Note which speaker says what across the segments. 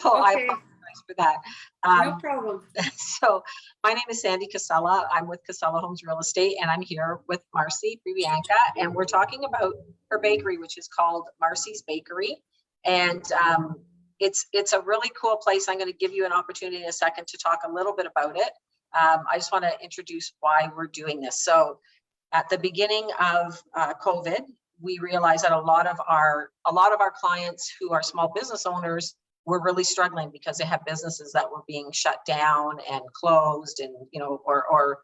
Speaker 1: So I
Speaker 2: Okay,
Speaker 1: apologize for that.
Speaker 2: no problem.
Speaker 1: So my name is Sandy Casella. I'm with Casella Homes Real Estate, and I'm here with Marcy Priyanka, and we're talking about her bakery, which is called Marcy's Bakery. And it's a really cool place. I'm going to give you an opportunity in a second to talk a little bit about it. I just want to introduce why we're doing this. So at the beginning of COVID, we realized that a lot of our clients who are small business owners were really struggling because they have businesses that were being shut down and closed and, or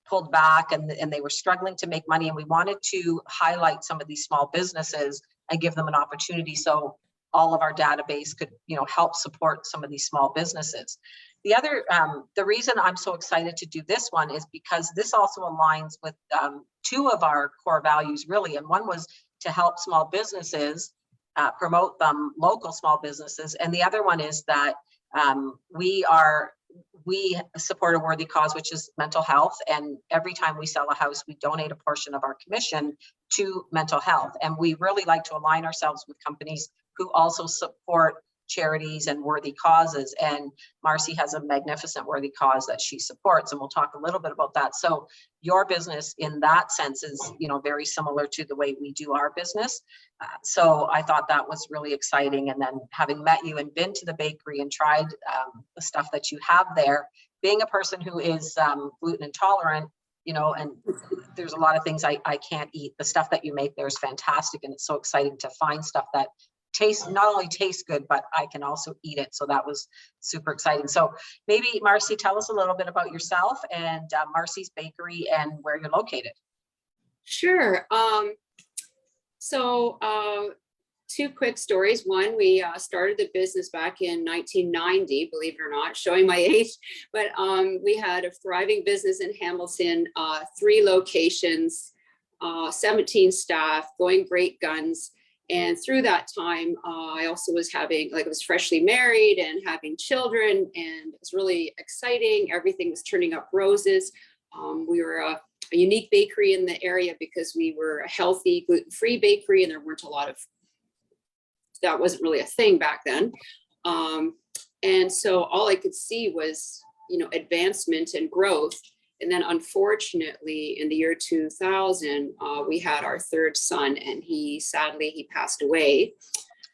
Speaker 1: pulled back, and they were struggling to make money. And we wanted to highlight some of these small businesses and give them an opportunity so all of our database could, help support some of these small businesses. The reason I'm so excited to do this one is because this also aligns with two of our core values, really. And one was to help small businesses, promote them, local small businesses. And the other one is that we support a worthy cause, which is mental health. And every time we sell a house, we donate a portion of our commission to mental health. And we really like to align ourselves with companies who also support charities and worthy causes. And Marcy has a magnificent worthy cause that she supports, and we'll talk a little bit about that. So your business in that sense is, very similar to the way we do our business. So I thought that was really exciting. And then having met you and been to the bakery and tried the stuff that you have there, being a person who is gluten intolerant, and there's a lot of things I can't eat. The stuff that you make there is fantastic. And it's so exciting to find stuff that not only tastes good, but I can also eat it. So that was super exciting. So maybe Marcy, tell us a little bit about yourself and Marcy's Bakery and where you're located.
Speaker 2: Sure. Two quick stories. One, we started the business back in 1990, believe it or not, showing my age, but we had a thriving business in Hamilton, 3 locations, 17 staff, going great guns. And through that time, I also was I was freshly married and having children, and it was really exciting. Everything was turning up roses. We were a unique bakery in the area because we were a healthy, gluten-free bakery, and there weren't a lot of, that wasn't really a thing back then. And so all I could see was, advancement and growth. And then unfortunately, in the year 2000, we had our 3rd son, and he passed away.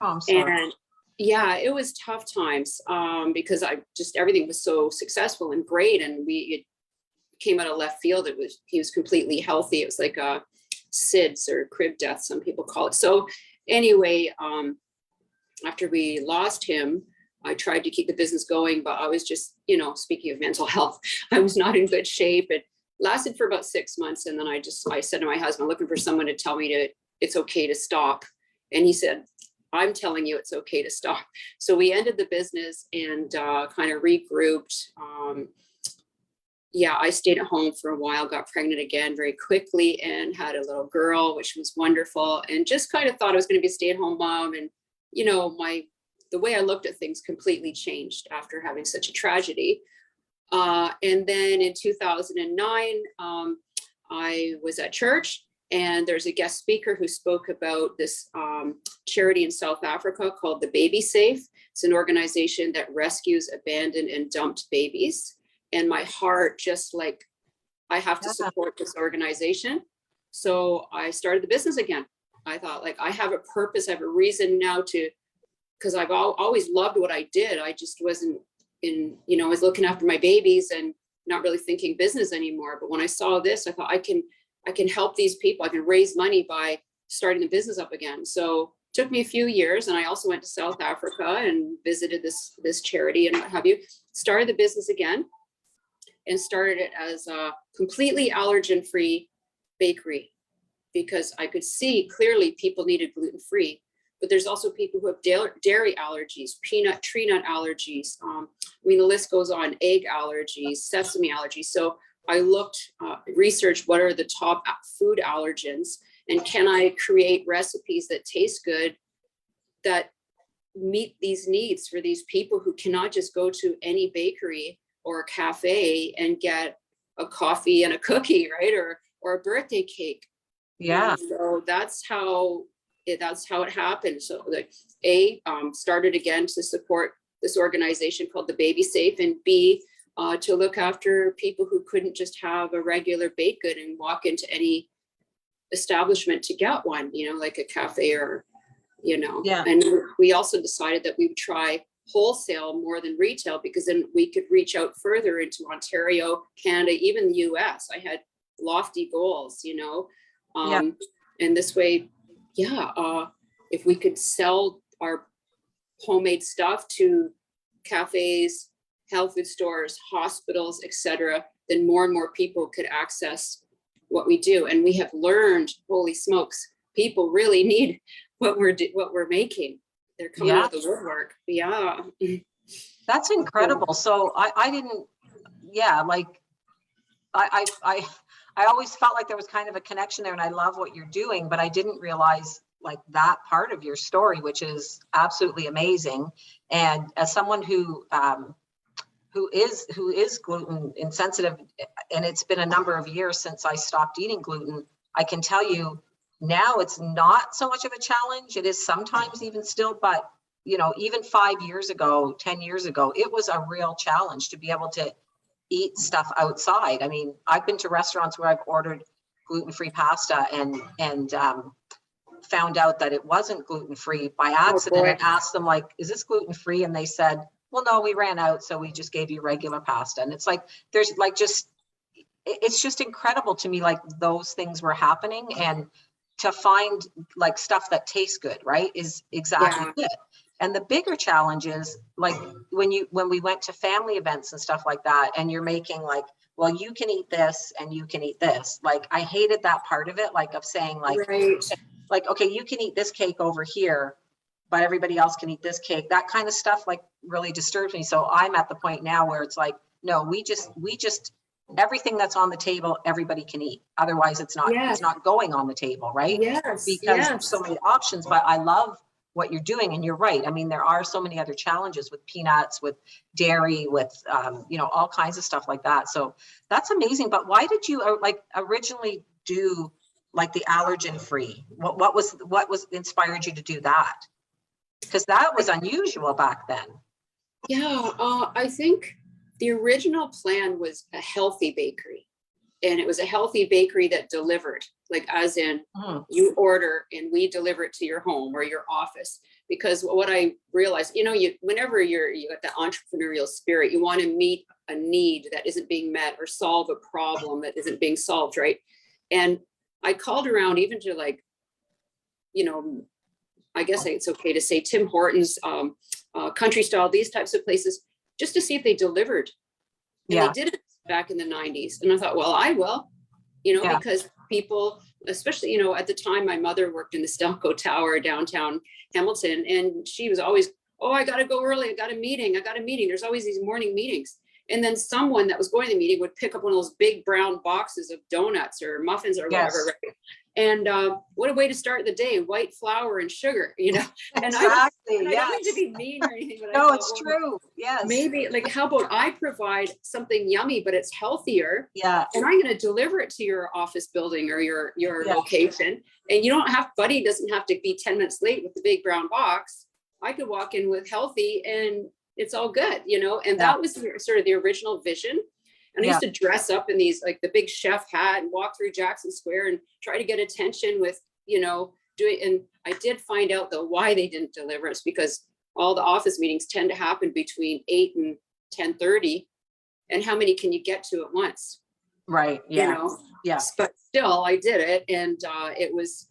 Speaker 1: Oh, I'm sorry.
Speaker 2: And yeah, it was tough times because everything was so successful and great. And it came out of left field. He was completely healthy. It was like a SIDS or crib death, some people call it. So anyway, after we lost him, I tried to keep the business going, but I was just, speaking of mental health, I was not in good shape. It lasted for about 6 months. And then I said to my husband, looking for someone to tell me it's okay to stop. And he said, I'm telling you, it's okay to stop. So we ended the business and kind of regrouped. I stayed at home for a while, got pregnant again very quickly, and had a little girl, which was wonderful. And just kind of thought I was going to be a stay-at-home mom. And, the way I looked at things completely changed after having such a tragedy. And then in 2009, I was at church, and there's a guest speaker who spoke about this charity in South Africa called the Baby Safe. It's an organization that rescues abandoned and dumped babies. And my heart just I have to support this organization. So I started the business again. I thought, I have a purpose, I have a reason now because I've always loved what I did. I just wasn't I was looking after my babies and not really thinking business anymore. But when I saw this, I thought I can help these people. I can raise money by starting the business up again. So it took me a few years, and I also went to South Africa and visited this charity and what have you. Started the business again, and started it as a completely allergen-free bakery because I could see clearly people needed gluten-free. But there's also people who have dairy allergies, peanut, tree nut allergies. The list goes on, egg allergies, sesame allergies. So I researched what are the top food allergens, and can I create recipes that taste good that meet these needs for these people who cannot just go to any bakery or a cafe and get a coffee and a cookie, right? Or a birthday cake.
Speaker 1: Yeah.
Speaker 2: And so that's how it happened. So started again to support this organization called the Baby Safe, and B, to look after people who couldn't just have a regular baked good and walk into any establishment to get one, like a cafe or,
Speaker 1: Yeah.
Speaker 2: and we also decided that we would try wholesale more than retail, because then we could reach out further into Ontario, Canada, even the US. I had lofty goals, and this way, if we could sell our homemade stuff to cafes, health food stores, hospitals, etc., then more and more people could access what we do. And we have learned, holy smokes, people really need what we're making. They're coming out of the woodwork. Yeah.
Speaker 1: That's incredible. So I didn't, like I always felt like there was kind of a connection there, and I love what you're doing, but I didn't realize like that part of your story, which is absolutely amazing. And as someone who is gluten insensitive, and it's been a number of years since I stopped eating gluten, I can tell you now it's not so much of a challenge. It is sometimes even still, but even 5 years ago, 10 years ago, it was a real challenge to be able to eat stuff outside. I mean, I've been to restaurants where I've ordered gluten-free pasta and found out that it wasn't gluten-free by accident, and asked them, like, is this gluten-free? And they said, well, no, we ran out, so we just gave you regular pasta. And it's like, there's like, it's just incredible to me, like those things were happening, and to find like stuff that tastes good, right, is exactly it. And the bigger challenge is like when we went to family events and stuff like that, and you're making like, well, you can eat this and you can eat this. Like, I hated that part of it, like of saying like, okay, you can eat this cake over here, but everybody else can eat this cake. That kind of stuff like really disturbs me. So I'm at the point now where it's like, no, we just everything that's on the table, everybody can eat. Otherwise it's not going on the table, right? Because there's so many options. But I love what you're doing, and you're right. I mean, there are so many other challenges with peanuts, with dairy, with all kinds of stuff like that. So that's amazing. But why did you like originally do like the allergen free? What was inspired you to do that? Because that was unusual back then.
Speaker 2: I think the original plan was a healthy bakery, and it was a healthy bakery that delivered, like as in you order and we deliver it to your home or your office. Because what I realized, whenever you got the entrepreneurial spirit, you want to meet a need that isn't being met or solve a problem that isn't being solved, right? And I called around even to like, I guess it's okay to say Tim Hortons, Country Style, these types of places, just to see if they delivered. And they did it back in the 90s. And I thought, well, I will, because people, especially, at the time, my mother worked in the Stelco Tower downtown Hamilton, and she was always, oh, I got to go early. I got a meeting. There's always these morning meetings. And then someone that was going to the meeting would pick up one of those big brown boxes of donuts or muffins or whatever. Right? And what a way to start the day, white flour and sugar, And I don't mean to be mean or anything, but
Speaker 1: no, it's true. Yes.
Speaker 2: Maybe like, how about I provide something yummy, but it's healthier.
Speaker 1: Yeah.
Speaker 2: And I'm going to deliver it to your office building or your location. And Buddy doesn't have to be 10 minutes late with the big brown box. I could walk in with healthy and it's all good, and that was sort of the original vision. And I used to dress up in these, like the big chef hat, and walk through Jackson Square and try to get attention with, doing. And I did find out though why they didn't deliver us, because all the office meetings tend to happen between 8 and 10:30. And how many can you get to at once?
Speaker 1: Right. Yeah.
Speaker 2: But still, I did it, and it was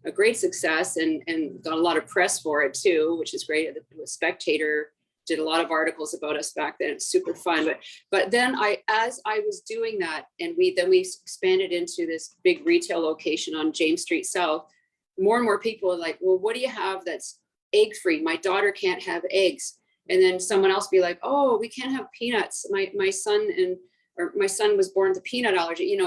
Speaker 2: a great success, and got a lot of press for it too, which is great. The Spectator did a lot of articles about us back then. It's super fun. But then as I was doing that, and we expanded into this big retail location on James Street South, more and more people are like, well, what do you have that's egg free? My daughter can't have eggs. And then someone else be like, oh, we can't have peanuts. My son was born with a peanut allergy,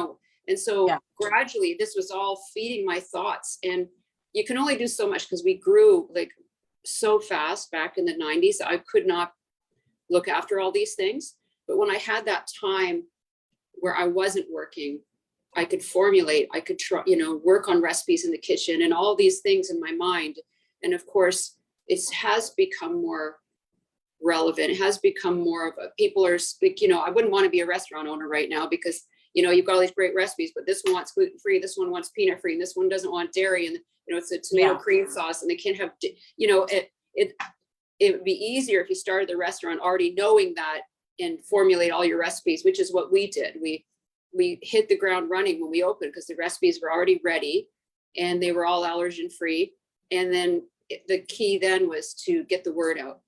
Speaker 2: And so gradually this was all feeding my thoughts. And you can only do so much, because we grew like so fast back in the 90s. I could not look after all these things. But when I had that time where I wasn't working, I could formulate, I could try, work on recipes in the kitchen and all these things in my mind. And of course, it has become more relevant. It has become more of a, people are, I wouldn't want to be a restaurant owner right now because, you've got all these great recipes, but this one wants gluten-free, this one wants peanut-free, and this one doesn't want dairy. And, it's a tomato cream sauce and they can't have, it would be easier if you started the restaurant already knowing that and formulate all your recipes, which is what we did. We hit the ground running when we opened because the recipes were already ready and they were all allergen free. And then the key then was to get the word out.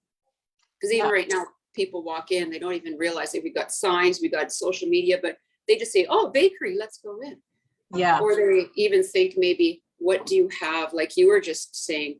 Speaker 2: Because even right now, people walk in, they don't even realize that we got signs, we got social media, but they just say, oh, bakery, let's go in.
Speaker 1: Yeah.
Speaker 2: Or they even think maybe, what do you have? Like you were just saying,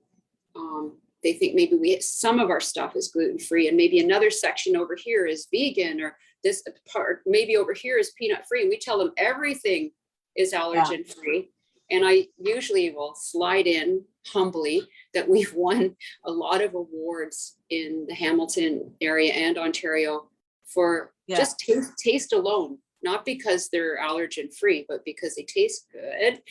Speaker 2: they think maybe some of our stuff is gluten-free and maybe another section over here is vegan, or this part maybe over here is peanut-free. And we tell them everything is allergen-free. And I usually will slide in humbly that we've won a lot of awards in the Hamilton area and Ontario for just taste alone, not because they're allergen free, but because they taste good.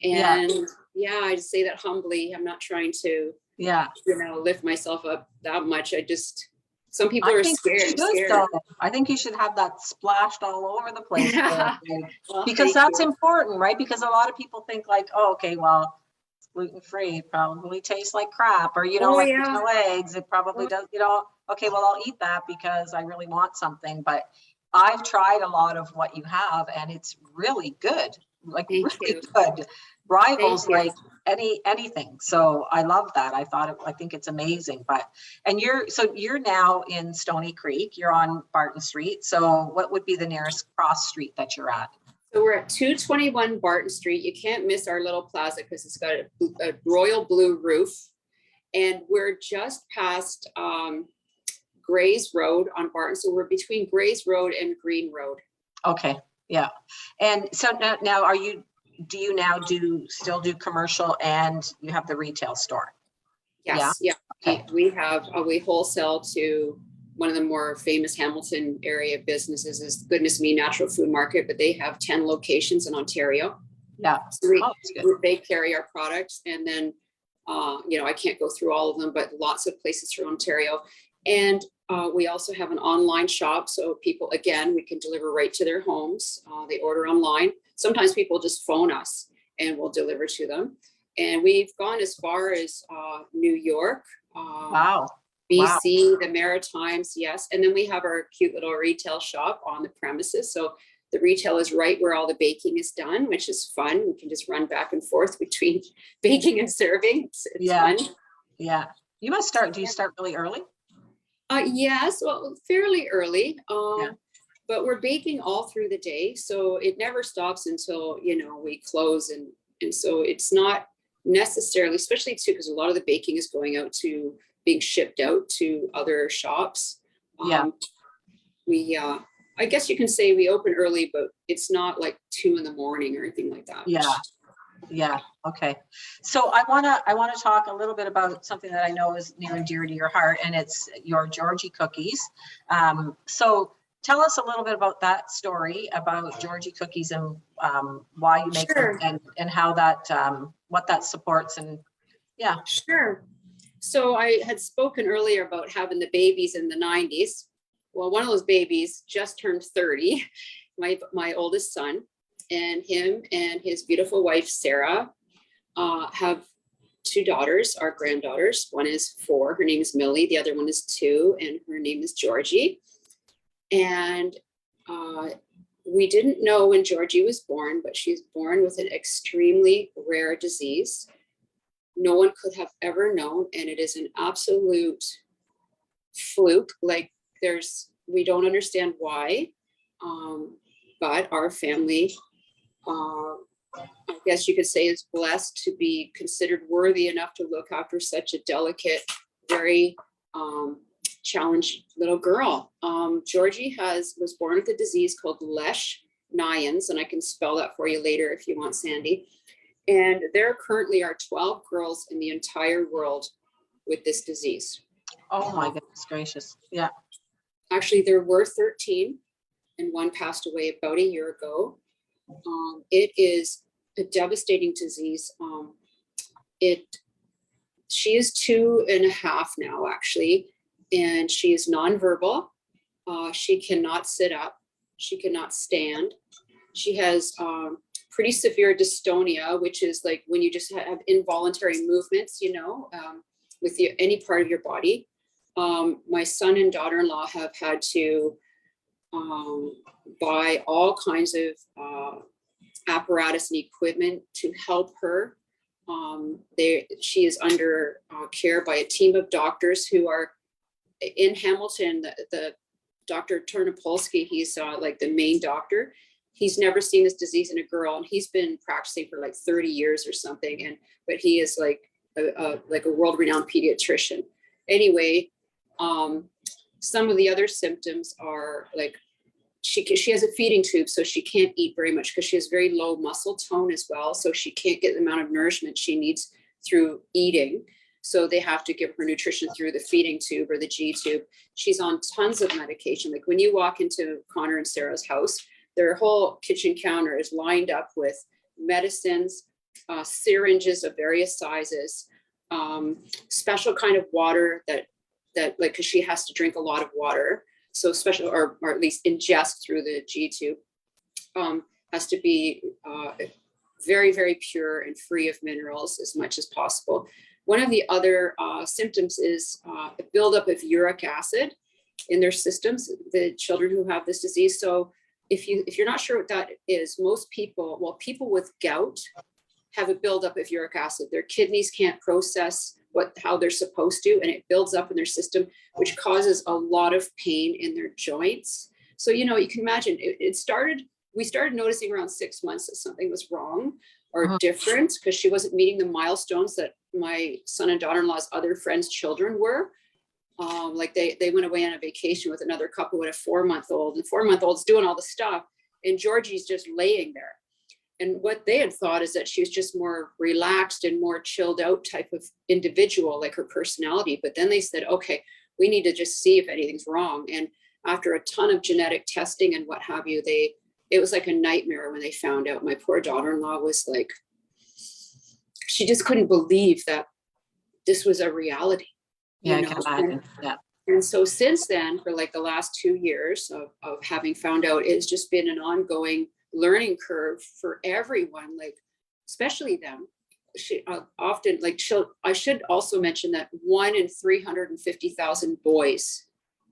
Speaker 2: And I just say that humbly. I'm not trying to, lift myself up that much. Some people are scared.
Speaker 1: I think you should have that splashed all over the place.
Speaker 2: Well,
Speaker 1: because that's important, right? Because a lot of people think like, oh, okay, well, it's gluten-free, probably tastes like crap, or, there's no eggs. It probably does, okay, well, I'll eat that because I really want something. But I've tried a lot of what you have and it's really good, like really good. Rivals like anything. So I love that. I think it's amazing. And you're now in Stoney Creek, you're on Barton Street. So what would be the nearest cross street that you're at?
Speaker 2: So we're at 221 Barton Street. You can't miss our little plaza because it's got a royal blue roof. And we're just past Grays Road on Barton. So we're between Grays Road and Green Road. Okay.
Speaker 1: Yeah. And so now do you still do commercial and you have the retail store?
Speaker 2: Yes. Yeah. Okay. We wholesale to one of the more famous Hamilton area businesses is Goodness Me Natural Food Market, but they have 10 locations in Ontario.
Speaker 1: Yeah.
Speaker 2: So they carry our products, and then, I can't go through all of them, but lots of places through Ontario. And we also have an online shop. So people, again, we can deliver right to their homes. They order online. Sometimes people just phone us and we'll deliver to them. And we've gone as far as New York,
Speaker 1: wow.
Speaker 2: BC, the Maritimes, yes. And then we have our cute little retail shop on the premises. So the retail is right where all the baking is done, which is fun. We can just run back and forth between baking and serving. It's fun.
Speaker 1: Yeah. Do you start really early?
Speaker 2: Yes, well, fairly early. But we're baking all through the day. So it never stops until, we close. And so it's not necessarily, especially too, because a lot of the baking is going out to being shipped out to other shops. I guess you can say we open early, but it's not like 2 a.m. or anything like that.
Speaker 1: Yeah. Okay. So I want to talk a little bit about something that I know is near and dear to your heart, and it's your Georgie Cookies. So tell us a little bit about that story about Georgie Cookies and why you make them and how that, what that supports and
Speaker 2: Sure. So I had spoken earlier about having the babies in the 90s. Well, one of those babies just turned 30, my oldest son, and him and his beautiful wife, Sarah, have 2 daughters, our granddaughters. One is 4, her name is Millie. The other one is 2, and her name is Georgie. And we didn't know when Georgie was born, but she's born with an extremely rare disease. No one could have ever known, and it is an absolute fluke. Like we don't understand why, but our family, I guess you could say, is blessed to be considered worthy enough to look after such a delicate, very challenged little girl. Georgie was born with a disease called Lesch-Nyhan, and I can spell that for you later if you want, Sandy. And there currently are 12 girls in the entire world with this disease.
Speaker 1: Oh my goodness gracious. Yeah.
Speaker 2: Actually, there were 13 and one passed away about a year ago. It is a devastating disease. She is 2.5 now, actually. and she is nonverbal. She cannot sit up. She cannot stand. She has pretty severe dystonia, which is like when you just have involuntary movements, you know, with any part of your body. My son and daughter-in-law have had to buy all kinds of apparatus and equipment to help her. She is under care by a team of doctors who are in Hamilton. The Dr. Ternopolsky, he's like the main doctor. He's never seen this disease in a girl, and he's been practicing for like 30 years or something. But he is like a world-renowned pediatrician. Anyway, some of the other symptoms are like she has a feeding tube, so she can't eat very much because she has very low muscle tone as well. So she can't get the amount of nourishment she needs through eating. So they have to give her nutrition through the feeding tube or the G tube. She's on tons of medication. Like when you walk into Connor and Sarah's house, their whole kitchen counter is lined up with medicines, syringes of various sizes, special kind of water that like, cause she has to drink a lot of water. So special, or at least ingest through the G tube, has to be very, very pure and free of minerals as much as possible. One of the other symptoms is a buildup of uric acid in their systems, the children who have this disease. So if you're not sure what that is, most people, well, people with gout have a buildup of uric acid. Their kidneys can't process how they're supposed to, and it builds up in their system, which causes a lot of pain in their joints. So, you know, you can imagine we started noticing around 6 months that something was wrong or different, because she wasn't meeting the milestones that my son and daughter-in-law's other friends' children were. Like they went away on a vacation with another couple with a 4-month-old, and 4-month-old's doing all the stuff, and Georgie's just laying there. And what they had thought is that she was just more relaxed and more chilled out type of individual, like her personality. But then they said, okay, we need to just see if anything's wrong. And after a ton of genetic testing and what have you, it was like a nightmare when they found out. My poor daughter-in-law was like, she just couldn't believe that this was a reality.
Speaker 1: Yeah, I can imagine. Yeah.
Speaker 2: And so since then, for like the last 2 years of having found out, it's just been an ongoing learning curve for everyone, like especially them. She often I should also mention that 1 in 350,000 boys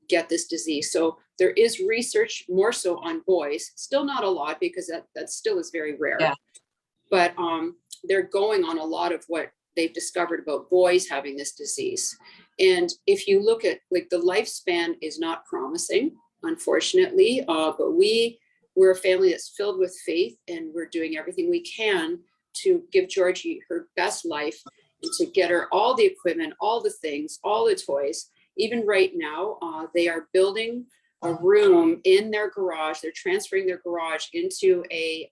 Speaker 2: get this disease. So there is research more so on boys, still not a lot because that still is very rare. Yeah. But they're going on a lot of what they've discovered about boys having this disease. And if you look at like the lifespan is not promising, unfortunately, but we're a family that's filled with faith, and we're doing everything we can to give Georgie her best life and to get her all the equipment, all the things, all the toys. Even right now, they are building a room in their garage. They're transferring their garage into a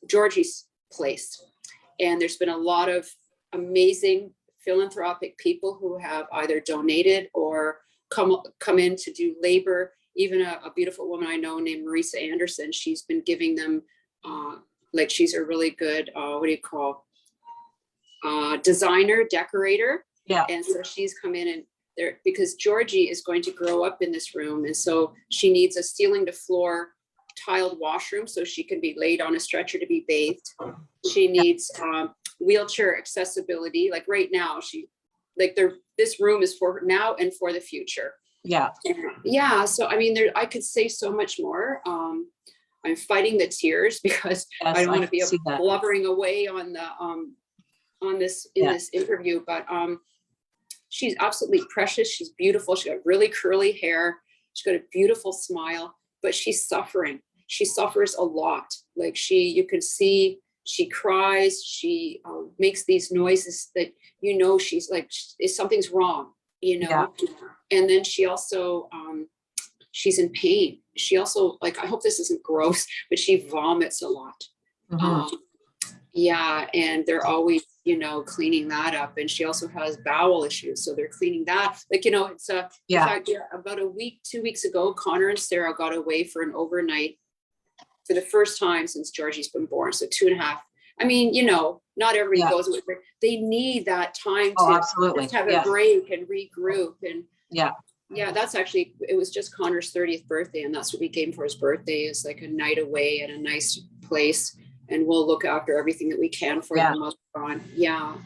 Speaker 2: Georgie's place. And there's been a lot of amazing philanthropic people who have either donated or come in to do labor. Even a beautiful woman I know named Marcy Anderson, she's been giving them, like she's a really good, designer, decorator. Yeah. And so she's come in and because Georgie is going to grow up in this room. And so she needs a ceiling to floor tiled washroom so she can be laid on a stretcher to be bathed. She needs wheelchair accessibility. Like right now, this room is for her now and for the future. Yeah. Yeah. So, I mean, I could say so much more. I'm fighting the tears because I don't want to be blubbering away on the, this interview, but, she's absolutely precious. She's beautiful. She's got really curly hair. She's got a beautiful smile, but she's suffering. She suffers a lot. Like you can see, she cries. She makes these noises that, she's like, something's wrong, Yeah. And then she also, she's in pain. She also, I hope this isn't gross, but she vomits a lot. Mm-hmm. Yeah. And they're always, cleaning that up. And she also has bowel issues. So they're cleaning that. It's in fact, about 2 weeks ago, Connor and Sarah got away for an overnight for the first time since Georgie's been born. So 2.5. I mean, not everybody goes with her. They need that time to just have a break and regroup. And Yeah, that's actually, it was just Connor's 30th birthday, and that's what we came for his birthday, is like a night away at a nice place, and we'll look after everything that we can for them while we're gone. Yeah.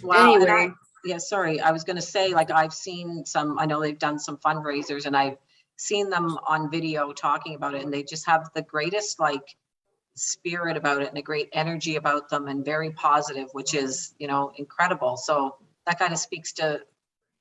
Speaker 1: Wow.
Speaker 2: Anyway.
Speaker 1: Yeah, sorry. I was going to say, like, I've seen some, I know they've done some fundraisers and I've seen them on video talking about it, and they just have the greatest like spirit about it and a great energy about them, and very positive, which is, you know, incredible. So that kind of speaks to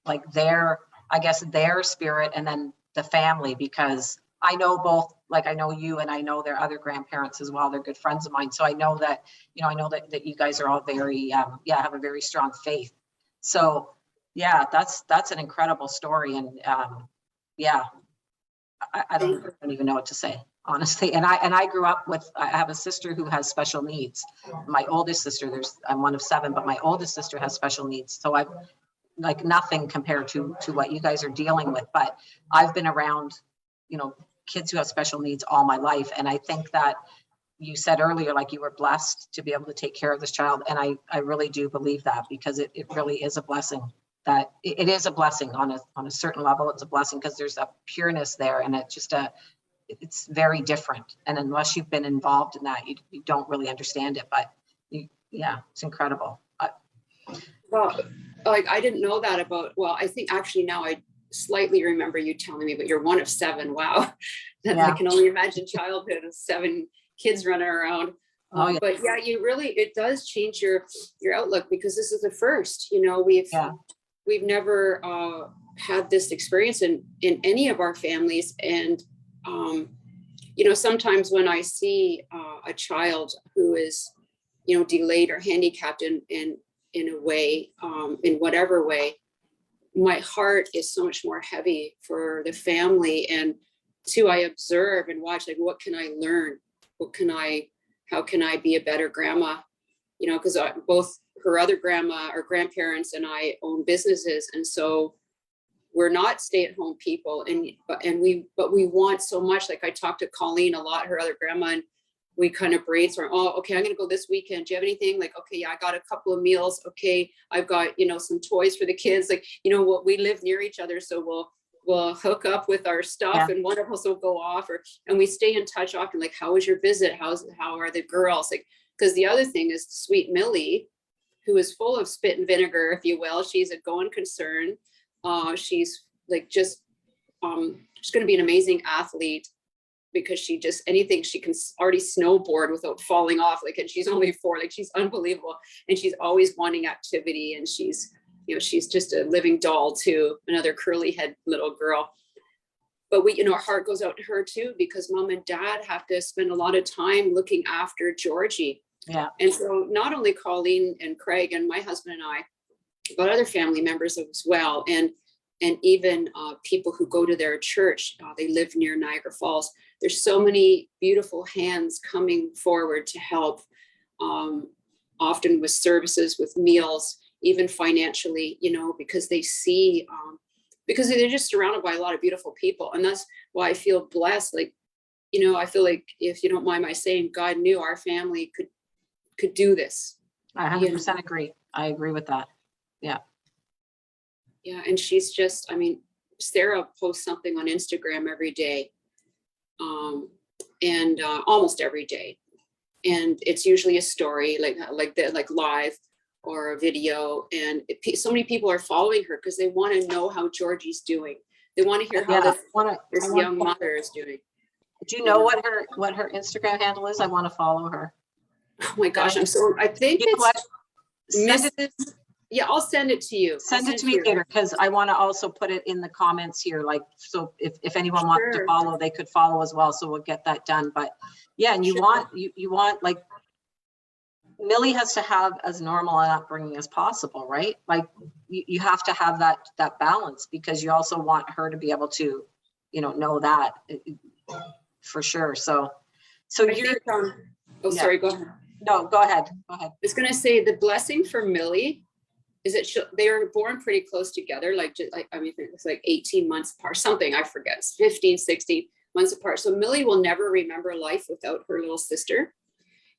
Speaker 1: like their, I guess, their spirit, and then the family, because I know both, like I know you and I know their other grandparents as well. They're good friends of mine. So I know that, you know, I know that you guys are all very, yeah, have a very strong faith. So yeah, that's an incredible story. And yeah, I don't even know what to say, honestly. And I grew up with, I have a sister who has special needs. My oldest sister, I'm one of 7, but my oldest sister has special needs. So I've like nothing compared to what you guys are dealing with, but I've been around, you know, kids who have special needs all my life. And I think that you said earlier, like you were blessed to be able to take care of this child. And I really do believe that, because it really is a blessing. That it is a blessing on a certain level. It's a blessing because there's a pureness there, and it's very different. And unless you've been involved in that, you don't really understand it, but yeah, it's incredible.
Speaker 2: Well, like I didn't know that about, well, I think actually now I slightly remember you telling me, but you're one of 7. Wow. I can only imagine childhood of 7 kids running around.
Speaker 1: Oh, yeah.
Speaker 2: But yeah, it does change your outlook, because this is the first, you know, we've never had this experience in any of our families. And, you know, sometimes when I see a child who is, you know, delayed or handicapped in a way, in whatever way, my heart is so much more heavy for the family. And I observe and watch, like, what can I learn? How can I be a better grandma? You know, because both her other grandma or grandparents and I own businesses. And so we're not stay-at-home people, but we want so much. Like I talked to Colleen a lot, her other grandma, and we kind of brainstorm. Oh, okay, I'm going to go this weekend. Do you have anything? Like, okay, yeah, I got a couple of meals. Okay, I've got, you know, some toys for the kids. Like, you know what, we live near each other, so we'll hook up with our stuff, and one of us will go off, and we stay in touch often. Like, how was your visit? How are the girls? Like, because the other thing is sweet Millie, who is full of spit and vinegar, if you will. She's a going concern. She's like just going to be an amazing athlete, because anything she can already snowboard without falling off. Like, and she's only 4, like she's unbelievable. And she's always wanting activity. And she's just a living doll too, another curly head little girl. But our heart goes out to her too, because mom and dad have to spend a lot of time looking after Georgie.
Speaker 1: Yeah.
Speaker 2: And so not only Colleen and Craig and my husband and I, but other family members as well. And even people who go to their church, they live near Niagara Falls. There's so many beautiful hands coming forward to help, often with services, with meals, even financially, you know, because they see, because they're just surrounded by a lot of beautiful people. And that's why I feel blessed. Like, you know, I feel like, if you don't mind my saying, God knew our family could do this.
Speaker 1: I 100% agree. I agree with that. Yeah.
Speaker 2: Yeah. And she's just, I mean, Sarah posts something on Instagram every day, and almost every day. And it's usually a story like live or a video. And so many people are following her because they want to know how Georgie's doing. They want to hear how this young mother is doing.
Speaker 1: Do you know what her Instagram handle is? I want to follow her.
Speaker 2: Oh my gosh, I think it's yeah, I'll send it to you.
Speaker 1: Send it to me later, because I want to also put it in the comments here. Like, so if anyone wants to follow, they could follow as well. So we'll get that done. But yeah, and you want like, Millie has to have as normal an upbringing as possible, right? Like you have to have that balance, because you also want her to be able to, you know that for sure. So you're.
Speaker 2: Sorry, go ahead.
Speaker 1: No, go ahead. I
Speaker 2: was going to say the blessing for Millie is that they were born pretty close together. I mean, it's like 18 months apart, something, I forget, it's 15, 16 months apart. So Millie will never remember life without her little sister.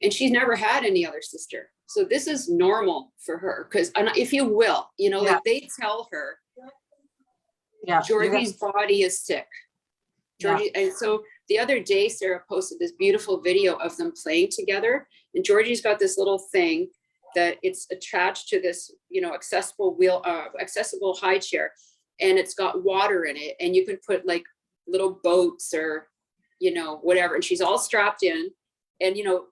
Speaker 2: And she's never had any other sister. So this is normal for her. Because if you will, like they tell her,
Speaker 1: Yeah.
Speaker 2: Georgie's body is sick. Georgie, and so the other day, Sarah posted this beautiful video of them playing together, and Georgie's got this little thing that it's attached to this, you know, accessible high chair, and it's got water in it, and you can put like little boats or, you know, whatever, and she's all strapped in, and you know,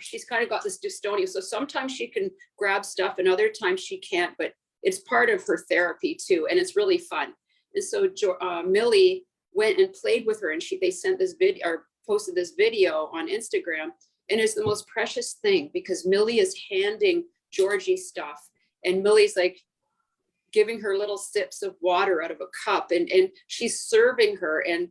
Speaker 2: she's kind of got this dystonia, so sometimes she can grab stuff and other times she can't, but it's part of her therapy too, and it's really fun. And so Millie went and played with her, and they sent this video or posted this video on Instagram, and it's the most precious thing because Millie is handing Georgie stuff, and Millie's like giving her little sips of water out of a cup, and she's serving her, and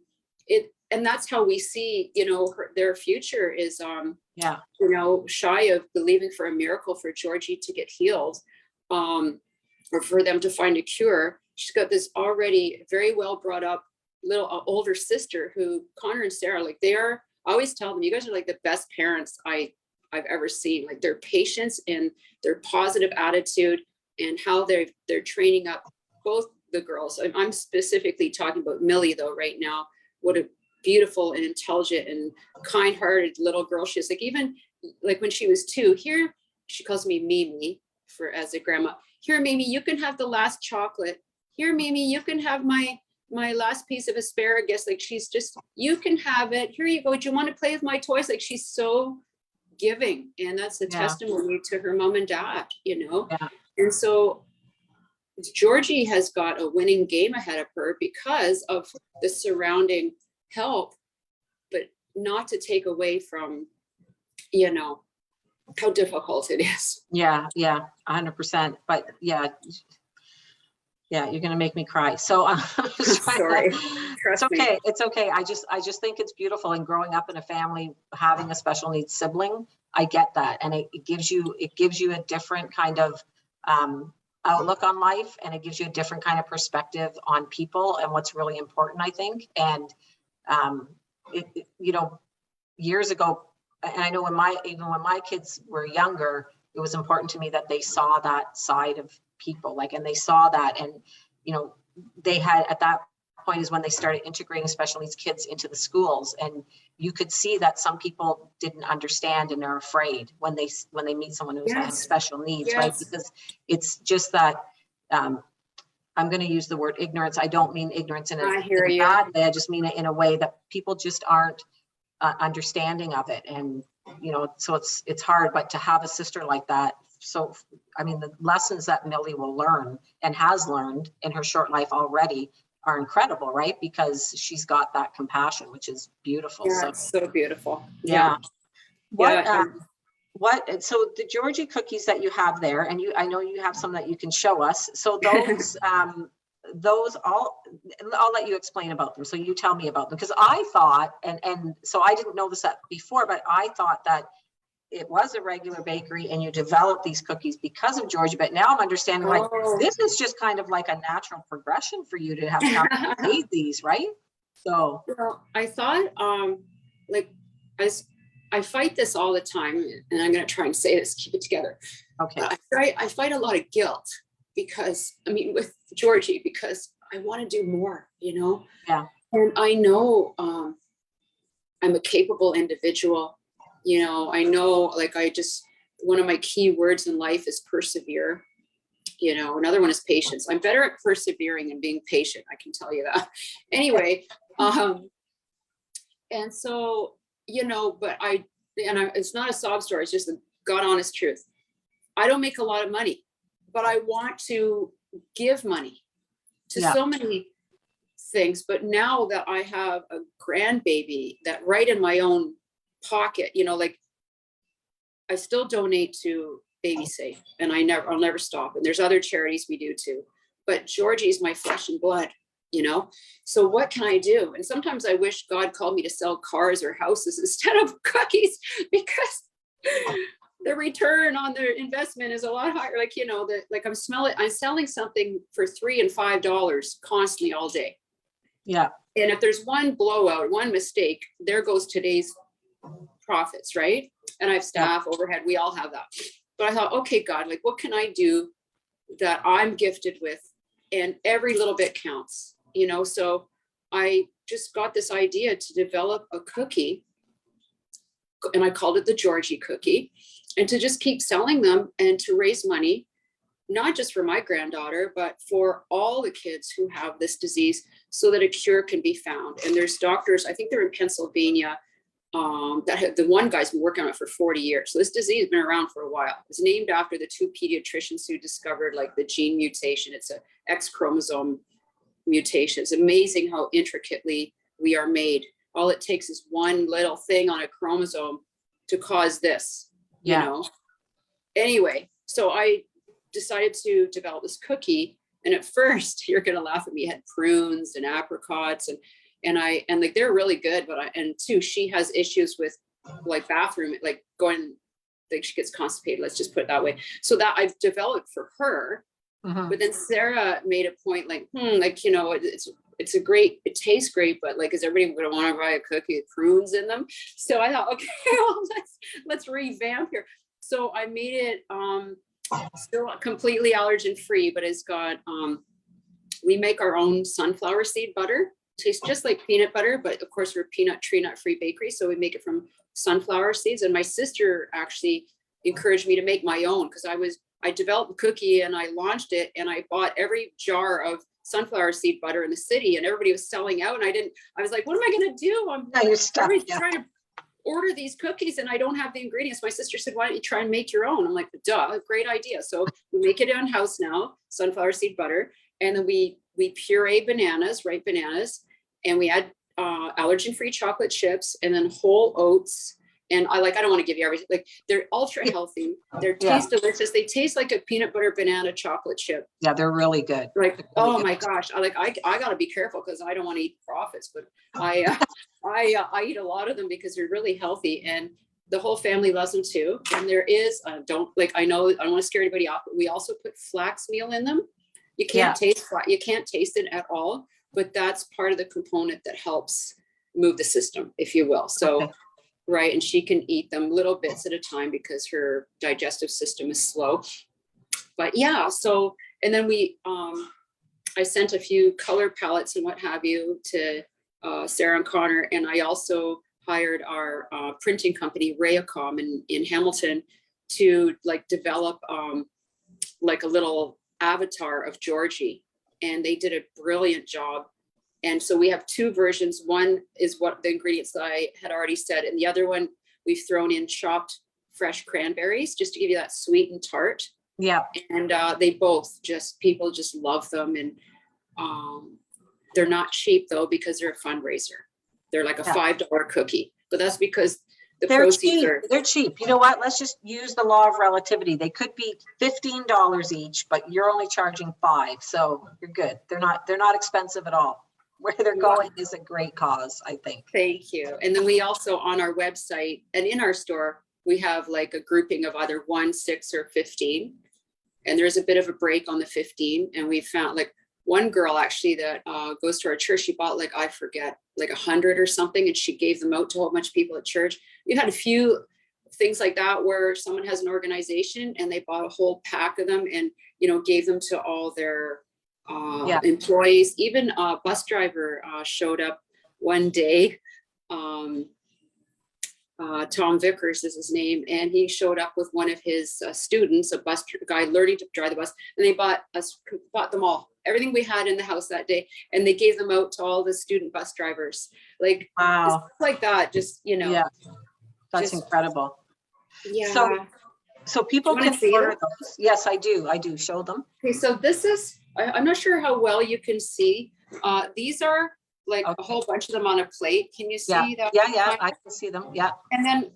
Speaker 2: that's how we see, you know, their future is you know, shy of believing for a miracle for Georgie to get healed, or for them to find a cure. She's got this already very well brought up little older sister who Connor and Sarah, like I always tell them, you guys are like the best parents I've ever seen. Like their patience and their positive attitude and how they're training up both the girls. I'm specifically talking about Millie though right now. What a beautiful and intelligent and kind-hearted little girl she is. Like even like when she was 2, here she calls me Mimi as a grandma. Here, Mimi, you can have the last chocolate. Here, Mimi, you can have my last piece of asparagus. Like she's just, you can have it. Here you go. Do you want to play with my toys? Like she's so giving. And that's a testimony to her mom and dad, you know? Yeah. And so Georgie has got a winning game ahead of her because of the surrounding help, but not to take away from, you know, how difficult it is.
Speaker 1: Yeah, 100%. But yeah, you're gonna make me cry. So
Speaker 2: sorry.
Speaker 1: It's okay. It's okay. I just think it's beautiful. And growing up in a family having a special needs sibling, I get that, and it gives you a different kind of outlook on life, and it gives you a different kind of perspective on people and what's really important, I think. And you know, years ago, and I know even when my kids were younger, it was important to me that they saw that side of people, like, and they saw that, and, you know, they had, at that point is when they started integrating special needs kids into the schools, and you could see that some people didn't understand and are afraid when they meet someone who has special needs, right? Because it's just that, I'm going to use the word ignorance. I don't mean ignorance in a bad way. I just mean it in a way that people just aren't understanding of it. And, you know, so it's hard, but to have a sister like that. So, I mean, the lessons that Millie will learn and has learned in her short life already are incredible, right? Because she's got that compassion, which is beautiful.
Speaker 2: Yeah, it's so beautiful.
Speaker 1: Yeah. So the Georgie cookies that you have there, and I know you have some that you can show us. So those I'll let you explain about them. So you tell me about them, because I thought, and so I didn't know this before, but I thought that it was a regular bakery and you developed these cookies because of Georgie, but now I'm understanding like this is just kind of like a natural progression for you to have made these, right? So
Speaker 2: I thought I fight this all the time, and I'm going to try and say this, keep it together.
Speaker 1: Okay.
Speaker 2: I fight a lot of guilt because, I mean, with Georgie, because I want to do more, you know?
Speaker 1: Yeah.
Speaker 2: And I know I'm a capable individual, you know, I know, like, one of my key words in life is persevere, you know, another one is patience. I'm better at persevering and being patient, I can tell you that. Anyway, and so, you know, but it's not a sob story, it's just the God honest truth. I don't make a lot of money, but I want to give money to so many things. But now that I have a grandbaby that right in my own pocket, you know, like I still donate to Baby Safe, and I'll never stop. And there's other charities we do too, but Georgie's my flesh and blood, you know? So what can I do? And sometimes I wish God called me to sell cars or houses instead of cookies, because the return on their investment is a lot higher. Like, you know, like I'm selling something for $3 and $5 constantly all day.
Speaker 1: Yeah.
Speaker 2: And if there's one blowout, one mistake, there goes today's profits, right? And I have staff, overhead, we all have that. But I thought, okay, God, like, what can I do that I'm gifted with? And every little bit counts. you know, so I just got this idea to develop a cookie, and I called it the Georgie Cookie, and to just keep selling them and to raise money, not just for my granddaughter, but for all the kids who have this disease, so that a cure can be found. And there's doctors, I think they're in Pennsylvania, the one guy's been working on it for 40 years. So this disease has been around for a while. It's named after the two pediatricians who discovered like the gene mutation. It's a X chromosome mutation. It's amazing how intricately we are made. All it takes is one little thing on a chromosome to cause this, you know? Anyway, so I decided to develop this cookie. And at first, you're gonna laugh at me, it had prunes and apricots and like they're really good, but and two, she has issues with like bathroom, like going, like she gets constipated, let's just put it that way. So that I've developed for her. But then Sarah made a point like, like, you know, it's a great, it tastes great, but like, is everybody gonna want to buy a cookie with prunes in them? So I thought, okay, well, let's revamp here. So I made it still completely allergen free, but it's got, we make our own sunflower seed butter. Tastes just like peanut butter, but of course we're peanut tree nut free bakery. So we make it from sunflower seeds. And my sister actually encouraged me to make my own, because I developed the cookie and I launched it and I bought every jar of sunflower seed butter in the city and everybody was selling out. And I was like, what am I going to do?
Speaker 1: You're stuck.
Speaker 2: Trying to order these cookies and I don't have the ingredients. My sister said, why don't you try and make your own? I'm like, duh, great idea. So we make it in house now, sunflower seed butter. And then we puree bananas, ripe bananas, and we add allergen-free chocolate chips and then whole oats. And I don't want to give you everything. Like they're ultra healthy. They taste delicious. They taste like a peanut butter banana chocolate chip.
Speaker 1: Yeah, they're really good.
Speaker 2: Like,
Speaker 1: really
Speaker 2: oh
Speaker 1: good.
Speaker 2: my gosh. I gotta be careful because I don't want to eat profits, but I eat a lot of them because they're really healthy and the whole family loves them too. And there is, I know, I don't want to scare anybody off, but we also put flax meal in them. You can't taste it at all, but that's part of the component that helps move the system, if you will. So, right. And she can eat them little bits at a time because her digestive system is slow. But yeah, so, and then I sent a few color palettes and what have you to Sarah and Connor. And I also hired our printing company, Rayacom in Hamilton, to develop like a little avatar of Georgie. And they did a brilliant job. And so we have two versions. One is what the ingredients that I had already said. And the other one, we've thrown in chopped fresh cranberries just to give you that sweet and tart. Yeah. And they both people just love them. And they're not cheap though, because they're a fundraiser. They're like a $5 cookie, but that's because
Speaker 1: they're cheap. You know what? Let's just use the law of relativity. They could be $15 each, but you're only charging $5. So you're good. They're not expensive at all. Where they're going is a great cause, I think.
Speaker 2: Thank you. And then we also on our website and in our store, we have like a grouping of either 1, 6, or 15. And there's a bit of a break on the 15. And we found one girl actually that goes to our church, she bought 100 or something, and she gave them out to a whole bunch of people at church. We've had a few things like that where someone has an organization and they bought a whole pack of them and, gave them to all their employees. Even a bus driver showed up one day. Tom Vickers is his name, and he showed up with one of his students, a bus guy learning to drive the bus, and they bought them all, everything we had in the house that day, and they gave them out to all the student bus drivers. Wow, like that,
Speaker 1: that's incredible.
Speaker 2: Yeah.
Speaker 1: So people can order those. Yes, I do. Show them.
Speaker 2: Okay, so this is, I'm not sure how well you can see. These are a whole bunch of them on a plate. Can you see that?
Speaker 1: Yeah, I can see them. Yeah.
Speaker 2: And then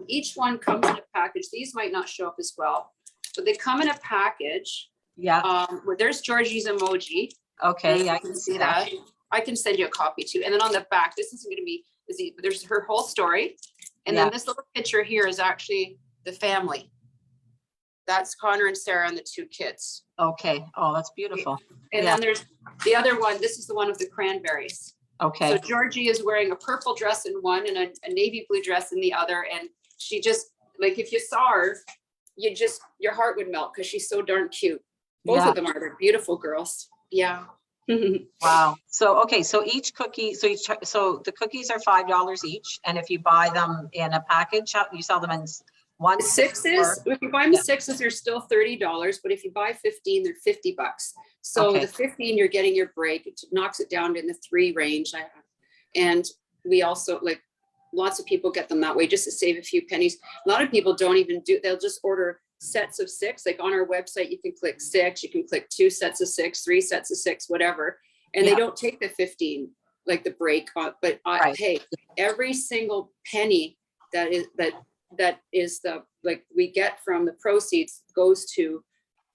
Speaker 2: each one comes in a package. These might not show up as well, but they come in a package.
Speaker 1: Yeah.
Speaker 2: Where there's Georgie's emoji.
Speaker 1: Okay, yeah, I can see that.
Speaker 2: I can send you a copy too. And then on the back, this isn't going to be busy, but there's her whole story. And then this little picture here is actually the family. That's Connor and Sarah and the 2 kids.
Speaker 1: Okay. Oh, that's beautiful.
Speaker 2: And then there's the other one. This is the one of the cranberries.
Speaker 1: Okay.
Speaker 2: So Georgie is wearing a purple dress in one and a navy blue dress in the other. And she just, if you saw her, your heart would melt because she's so darn cute. Both of them are, they're beautiful girls. Yeah.
Speaker 1: Wow. So, okay. So each cookie, so the cookies are $5 each. And if you buy them in a package, you sell them in one,
Speaker 2: Sixes, if you buy them
Speaker 1: yeah.
Speaker 2: sixes, they're still $30, but if you buy 15, they're $50. So
Speaker 1: Okay.
Speaker 2: the 15, you're getting your break. It knocks it down in the 3 range. And we also, like, lots of people get them that way just to save a few pennies. A lot of people don't even they'll just order sets of 6. Like on our website, you can click 6, you can click 2 sets of 6, 3 sets of 6, whatever. And
Speaker 1: Yeah.
Speaker 2: they don't take the 15, like the break on, but
Speaker 1: Right.
Speaker 2: hey, every single penny that is the, like, we get from the proceeds goes to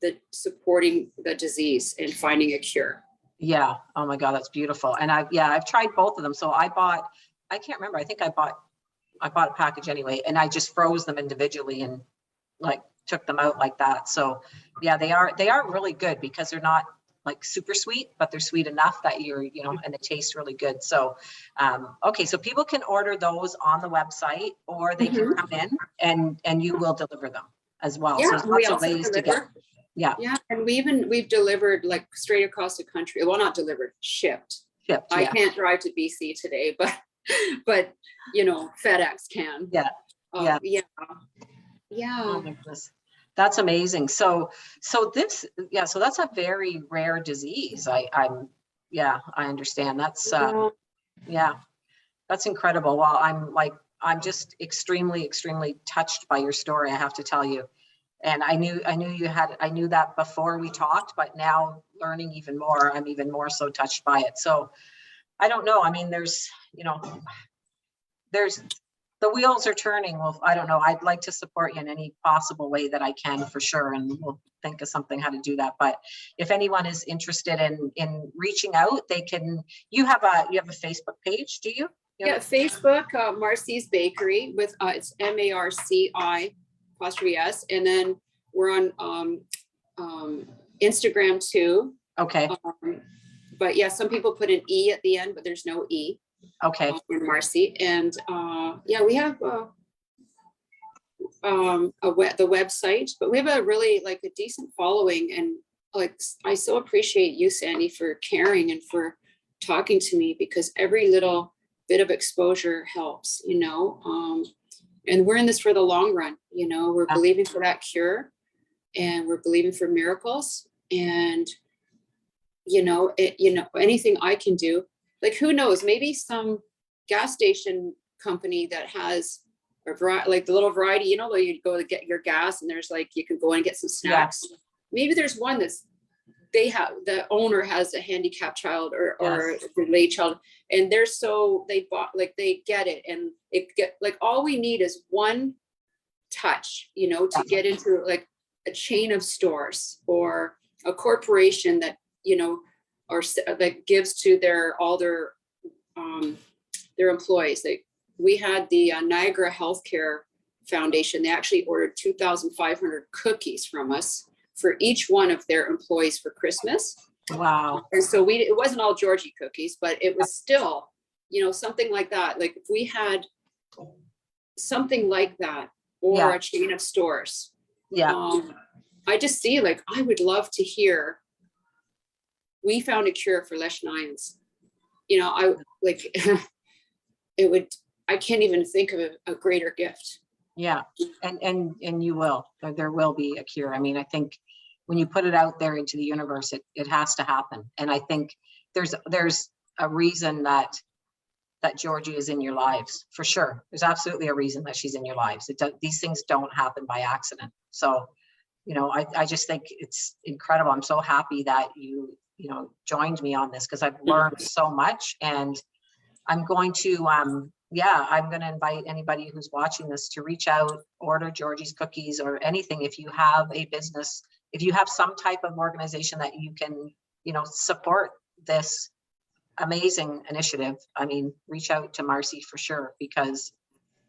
Speaker 2: the supporting the disease and finding a cure.
Speaker 1: Yeah. Oh my God, that's beautiful. And I've tried both of them. So I can't remember. I think I bought a package anyway, and I just froze them individually and like took them out like that. So yeah, they are really good because they're not like super sweet, but they're sweet enough that and it tastes really good. So, okay. So people can order those on the website, or they can come in and you will deliver them as well.
Speaker 2: Yeah,
Speaker 1: So there's
Speaker 2: we
Speaker 1: lots of
Speaker 2: also
Speaker 1: ways to
Speaker 2: deliver.
Speaker 1: get. Yeah.
Speaker 2: Yeah. And we've delivered like straight across the country. Well, not delivered, shipped.
Speaker 1: Shipped.
Speaker 2: I
Speaker 1: Yeah.
Speaker 2: can't drive to BC today, but FedEx can.
Speaker 1: Yeah.
Speaker 2: Yeah.
Speaker 1: Yeah. Oh my goodness. That's amazing. So that's a very rare disease. I understand. That's that's incredible. Well, I'm just extremely, extremely touched by your story, I have to tell you. And I knew that before we talked, but now learning even more, I'm even more so touched by it. So I don't know. I mean, there's the wheels are turning. Well, I don't know. I'd like to support you in any possible way that I can, for sure. And we'll think of something how to do that. But if anyone is interested in reaching out, they can, you have a Facebook page, do you?
Speaker 2: Yeah, Facebook, Marcy's Bakery with, it's MARCI apostrophe S. And then we're on Instagram too.
Speaker 1: Okay.
Speaker 2: But yeah, some people put an E at the end, but there's no E.
Speaker 1: Okay.
Speaker 2: In Marcy. And we have the website, but we have a really like a decent following. And like, I so appreciate you, Sandy, for caring and for talking to me, because every little bit of exposure helps, and we're in this for the long run. We're believing for that cure, and we're believing for miracles, and anything I can do. Like, who knows, maybe some gas station company that has a variety, like the little variety, where you go to get your gas and there's like, you can go in and get some snacks. Yeah. Maybe there's one the owner has a handicapped child or a delayed child, and they get it, and all we need is one touch, to get into like a chain of stores or a corporation that, or that gives to all their employees. We had the Niagara Healthcare Foundation. They actually ordered 2,500 cookies from us for each one of their employees for Christmas.
Speaker 1: Wow.
Speaker 2: And so it wasn't all Georgie cookies, but it was still, something like that. Like, if we had something like that, or a chain of stores. Yeah. I just see, like, I would love to hear, we found a cure for Lesch-Nyhan's. I can't even think of a greater gift.
Speaker 1: Yeah. And you will, there will be a cure. I mean, I think when you put it out there into the universe, it has to happen. And I think there's a reason that Georgie is in your lives, for sure. There's absolutely a reason that she's in your lives. These things don't happen by accident. So, I just think it's incredible. I'm so happy that you joined me on this, because I've learned so much. And I'm going to, I'm going to invite anybody who's watching this to reach out, order Georgie's Cookies or anything. If you have a business, if you have some type of organization that you can, support this amazing initiative, I mean, reach out to Marcy for sure, because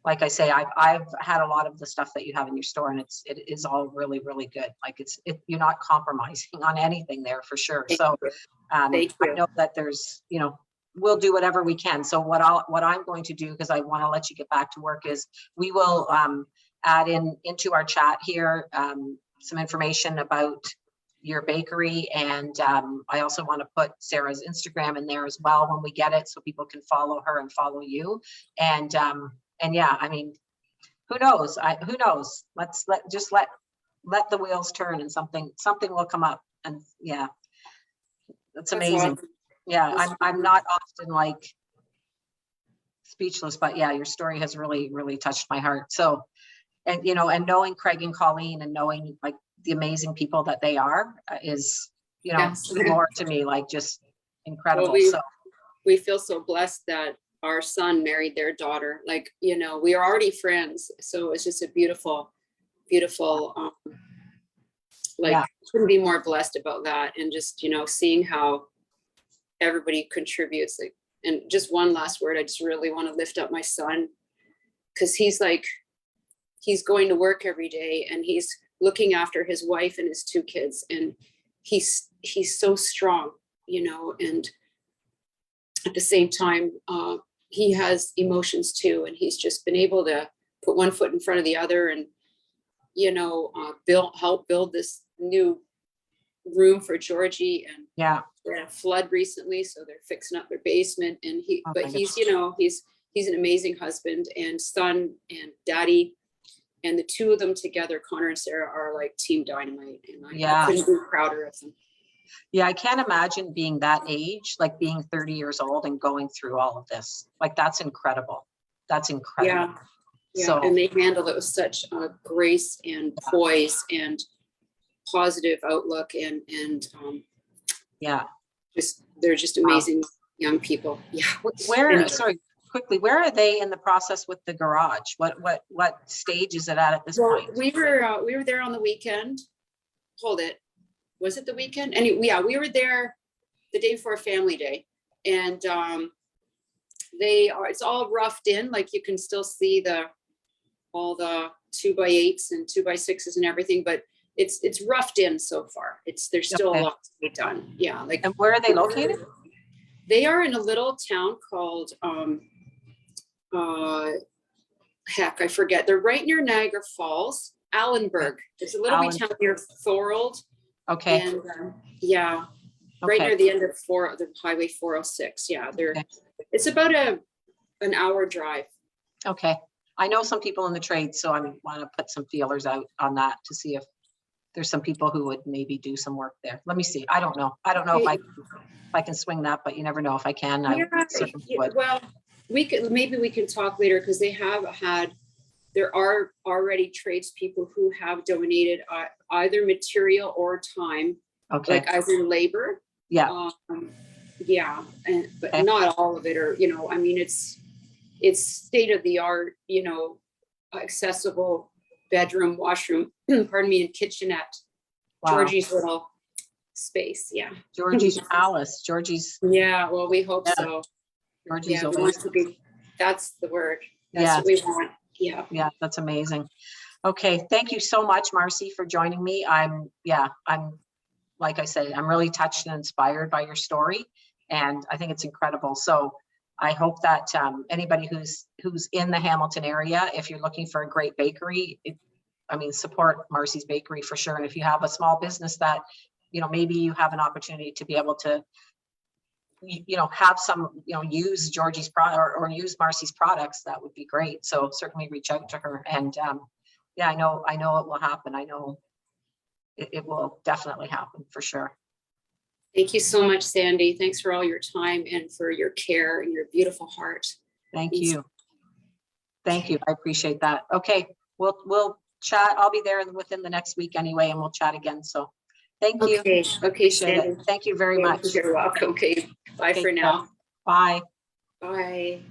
Speaker 1: like I say, I've had a lot of the stuff that you have in your store, and it is all really, really good. Like, you're not compromising on anything there, for sure. So I know that there's, we'll do whatever we can. So what I'm going to do, because I want to let you get back to work, is we will add into our chat here some information about your bakery. And I also want to put Sarah's Instagram in there as well when we get it, so people can follow her and follow you. And yeah, I mean, who knows? Who knows? Let's let the wheels turn and something will come up. And yeah, that's amazing.
Speaker 2: Awesome.
Speaker 1: Yeah, I'm not often like speechless, but yeah, your story has really, really touched my heart. So, and you know, and knowing Craig and Colleen and knowing like the amazing people that they are is, you know,
Speaker 2: Yes.
Speaker 1: more to me, like just incredible.
Speaker 2: Well, we feel so blessed that our son married their daughter. Like, you know, we are already friends. So it's just a beautiful, like,
Speaker 1: Yeah.
Speaker 2: couldn't be more blessed about that. And just, you know, seeing how everybody contributes. Like, and just one last word, I just really want to lift up my son, because he's going to work every day and he's looking after his wife and his 2 kids. And he's so strong, you know, and at the same time, he has emotions too. And he's just been able to put one foot in front of the other and, you know, help build this new room for Georgie. And
Speaker 1: Yeah.
Speaker 2: they had a flood recently, so they're fixing up their basement. And he's,
Speaker 1: goodness.
Speaker 2: you know, he's an amazing husband and son and daddy. And the 2 of them together, Connor and Sarah, are like team dynamite. And I couldn't be prouder of them.
Speaker 1: Yeah, I can't imagine being that age, like being 30 years old and going through all of this. Like, that's incredible. That's incredible.
Speaker 2: Yeah.
Speaker 1: So,
Speaker 2: And they handled it with such grace and poise and positive outlook and
Speaker 1: yeah.
Speaker 2: they're just amazing young people. Yeah.
Speaker 1: Where, sorry, quickly, where are they in the process with the garage? What stage is it at this point?
Speaker 2: We were there on the weekend. Hold it. Was it the weekend? Anyway, yeah, we were there the day before Family Day, and it's all roughed in. Like, you can still see all the 2x8s and 2x6s and everything, but it's roughed in so far. There's still a lot to be done. Yeah. Like,
Speaker 1: and where are they located?
Speaker 2: They are in a little town called heck, I forget. They're right near Niagara Falls, Allenburg. It's a little wee town near Thorold.
Speaker 1: Okay.
Speaker 2: And right near the end of the Highway 406. Yeah, it's about an hour drive.
Speaker 1: Okay. I know some people in the trade, so I want to put some feelers out on that to see if there's some people who would maybe do some work there. Let me see. I don't know if I can swing that, but you never know. If I can, I certainly would.
Speaker 2: Well, we can talk later, because there are already tradespeople who have donated either material or time, like as in labor.
Speaker 1: Yeah.
Speaker 2: But not all of it, or, you know, I mean, it's state of the art, you know, accessible bedroom, washroom, pardon me, and kitchenette. Wow. Georgie's little space. Yeah.
Speaker 1: Georgie's palace. Georgie's.
Speaker 2: Yeah. Well, we hope so.
Speaker 1: Georgie's.
Speaker 2: That's the word. That's what we want. Yeah.
Speaker 1: Yeah. That's amazing. Okay. Thank you so much, Marcy, for joining me. I'm like I said, I'm really touched and inspired by your story, and I think it's incredible. So I hope that anybody who's in the Hamilton area, if you're looking for a great bakery, support Marcy's Bakery for sure. And if you have a small business that, you know, maybe you have an opportunity to be able to, you know, have some, you know, use Georgie's product or use Marcy's products, that would be great. So certainly reach out to her. And yeah, I know it will happen. I know it will definitely happen for sure.
Speaker 2: Thank you so much, Sandy. Thanks for all your time and for your care and your beautiful heart.
Speaker 1: Thank you. Thank you. I appreciate that. Okay, we'll chat. I'll be there within the next week anyway, and we'll chat again. So thank you.
Speaker 2: Okay, Sandy.
Speaker 1: Thank you very much.
Speaker 2: You're welcome. Okay, bye for now.
Speaker 1: Bye.
Speaker 2: Bye.